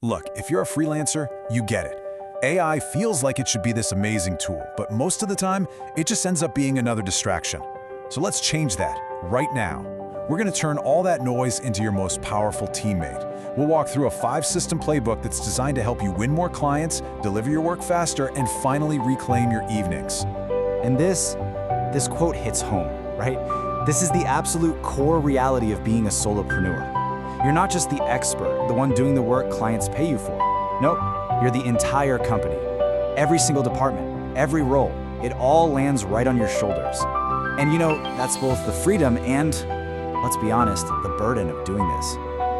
Look, if you're a freelancer, you get it. AI feels like it should be this amazing tool, but most of the time, it just ends up being another distraction. So let's change that right now. We're going to turn all that noise into your most powerful teammate. We'll walk through a 5-system playbook that's designed to help you win more clients, deliver your work faster, and finally reclaim your evenings. And this quote hits home, right? This is the absolute core reality of being a solopreneur. You're not just the expert, the one doing the work clients pay you for. Nope, you're the entire company. Every single department, every role, it all lands right on your shoulders. And that's both the freedom and, let's be honest, the burden of doing this.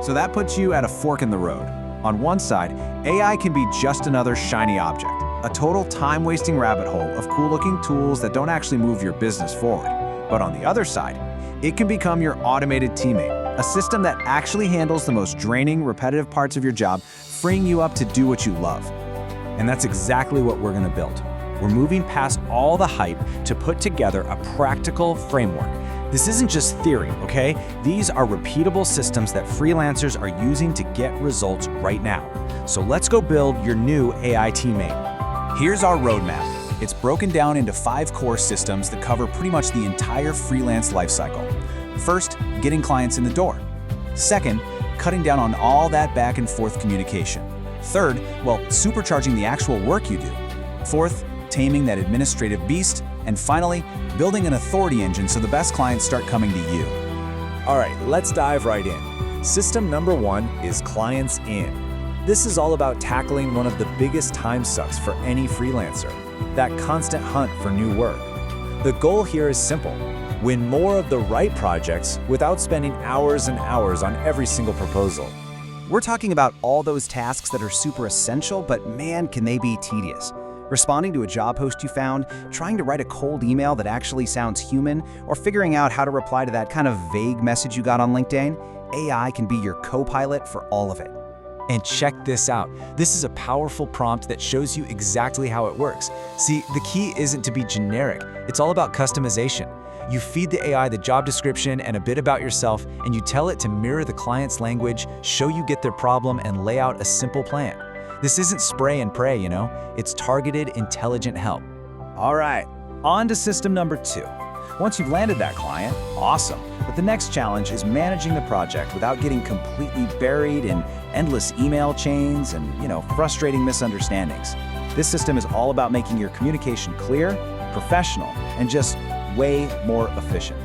So that puts you at a fork in the road. On one side, AI can be just another shiny object, a total time-wasting rabbit hole of cool-looking tools that don't actually move your business forward. But on the other side, it can become your automated teammate, a system that actually handles the most draining, repetitive parts of your job, freeing you up to do what you love. And that's exactly what we're going to build. We're moving past all the hype to put together a practical framework. This isn't just theory, okay? These are repeatable systems that freelancers are using to get results right now. So let's go build your new AI teammate. Here's our roadmap. It's broken down into 5 core systems that cover pretty much the entire freelance lifecycle. First, getting clients in the door. Second, cutting down on all that back and forth communication. Third, supercharging the actual work you do. Fourth, taming that administrative beast. And finally, building an authority engine so the best clients start coming to you. All right, let's dive right in. System number 1 is clients in. This is all about tackling one of the biggest time sucks for any freelancer, that constant hunt for new work. The goal here is simple: win more of the right projects without spending hours and hours on every single proposal. We're talking about all those tasks that are super essential, but man, can they be tedious. Responding to a job post you found, trying to write a cold email that actually sounds human, or figuring out how to reply to that kind of vague message you got on LinkedIn, AI can be your co-pilot for all of it. And check this out. This is a powerful prompt that shows you exactly how it works. See, the key isn't to be generic. It's all about customization. You feed the AI the job description and a bit about yourself, and you tell it to mirror the client's language, show you get their problem, and lay out a simple plan. This isn't spray and pray, It's targeted, intelligent help. All right, on to system number 2. Once you've landed that client, awesome. But the next challenge is managing the project without getting completely buried in endless email chains and, frustrating misunderstandings. This system is all about making your communication clear, professional, and just way more efficient.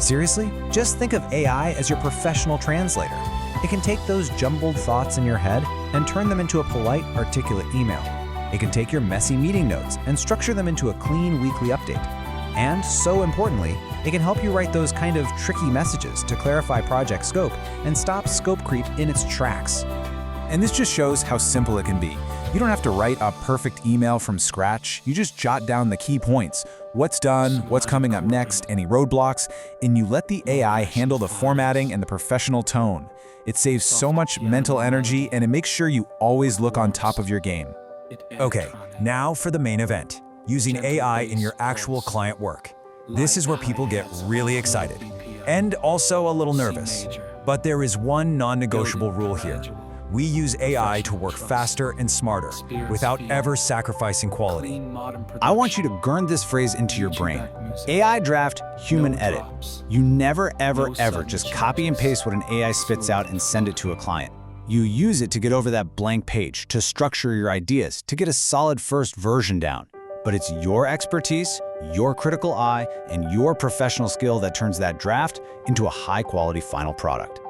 Seriously, just think of AI as your professional translator. It can take those jumbled thoughts in your head and turn them into a polite, articulate email. It can take your messy meeting notes and structure them into a clean weekly update. And, so importantly, it can help you write those kind of tricky messages to clarify project scope and stop scope creep in its tracks. And this just shows how simple it can be. You don't have to write a perfect email from scratch. You just jot down the key points, what's done, what's coming up next, any roadblocks, and you let the AI handle the formatting and the professional tone. It saves so much mental energy, and it makes sure you always look on top of your game. Okay, now for the main event, using AI in your actual client work. This is where people get really excited, and also a little nervous. But there is one non-negotiable rule here. We use AI to work faster and smarter, without ever sacrificing quality. I want you to burn this phrase into your brain. AI draft, human edit. You never, ever, ever just copy and paste what an AI spits out and send it to a client. You use it to get over that blank page, to structure your ideas, to get a solid first version down. But it's your expertise, your critical eye, and your professional skill that turns that draft into a high-quality final product.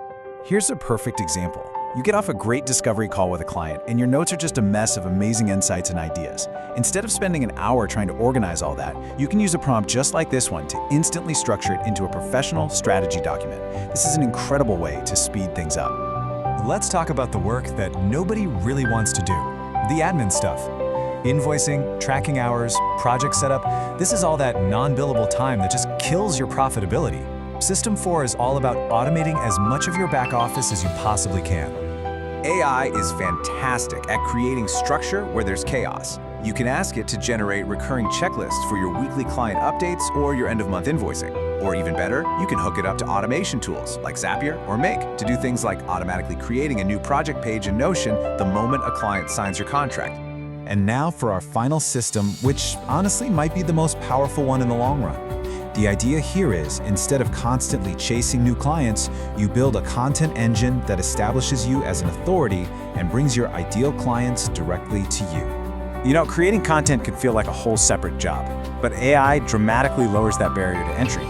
Here's a perfect example. You get off a great discovery call with a client, and your notes are just a mess of amazing insights and ideas. Instead of spending an hour trying to organize all that, you can use a prompt just like this one to instantly structure it into a professional strategy document. This is an incredible way to speed things up. Let's talk about the work that nobody really wants to do, the admin stuff. Invoicing, tracking hours, project setup, this is all that non-billable time that just kills your profitability. System 4 is all about automating as much of your back office as you possibly can. AI is fantastic at creating structure where there's chaos. You can ask it to generate recurring checklists for your weekly client updates or your end-of-month invoicing. Or even better, you can hook it up to automation tools like Zapier or Make to do things like automatically creating a new project page in Notion the moment a client signs your contract. And now for our final system, which honestly might be the most powerful one in the long run. The idea here is, instead of constantly chasing new clients, you build a content engine that establishes you as an authority and brings your ideal clients directly to you. You know, creating content can feel like a whole separate job, but AI dramatically lowers that barrier to entry.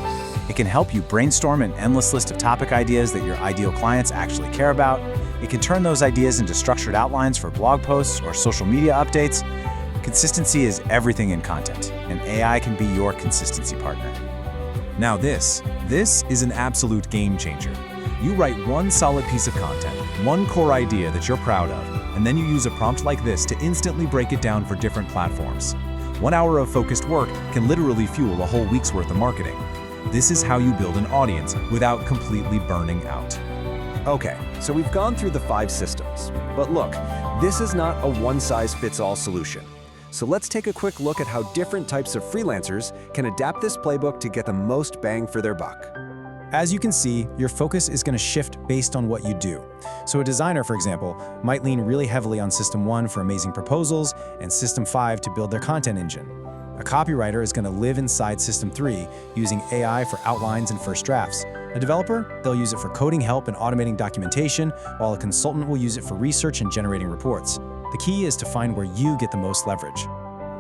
It can help you brainstorm an endless list of topic ideas that your ideal clients actually care about. It can turn those ideas into structured outlines for blog posts or social media updates. Consistency is everything in content, and AI can be your consistency partner. Now this is an absolute game changer. You write one solid piece of content, one core idea that you're proud of, and then you use a prompt like this to instantly break it down for different platforms. 1 hour of focused work can literally fuel a whole week's worth of marketing. This is how you build an audience without completely burning out. Okay, so we've gone through the 5 systems. But look, this is not a one-size-fits-all solution. So let's take a quick look at how different types of freelancers can adapt this playbook to get the most bang for their buck. As you can see, your focus is going to shift based on what you do. So a designer, for example, might lean really heavily on System 1 for amazing proposals and System 5 to build their content engine. A copywriter is going to live inside System 3, using AI for outlines and first drafts. A developer, they'll use it for coding help and automating documentation, while a consultant will use it for research and generating reports. The key is to find where you get the most leverage.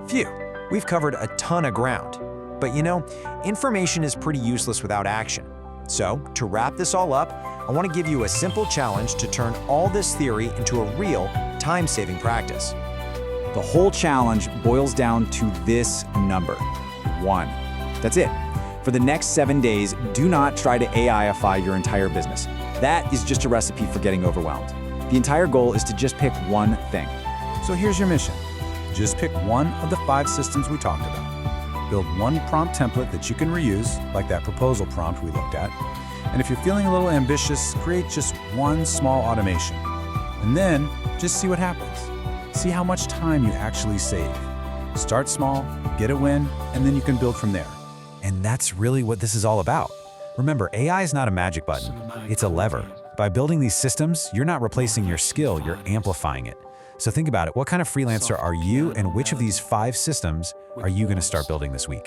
Phew, we've covered a ton of ground. But you know, information is pretty useless without action. So, to wrap this all up, I want to give you a simple challenge to turn all this theory into a real, time-saving practice. The whole challenge boils down to this number: 1. That's it. For the next 7 days, do not try to AIify your entire business. That is just a recipe for getting overwhelmed. The entire goal is to just pick one thing. So here's your mission. Just pick one of the 5 systems we talked about. Build one prompt template that you can reuse, like that proposal prompt we looked at. And if you're feeling a little ambitious, create just one small automation. And then just see what happens. See how much time you actually save. Start small, get a win, and then you can build from there. And that's really what this is all about. Remember, AI is not a magic button, it's a lever. By building these systems, you're not replacing your skill, you're amplifying it. So think about it, what kind of freelancer are you, and which of these 5 systems are you going to start building this week?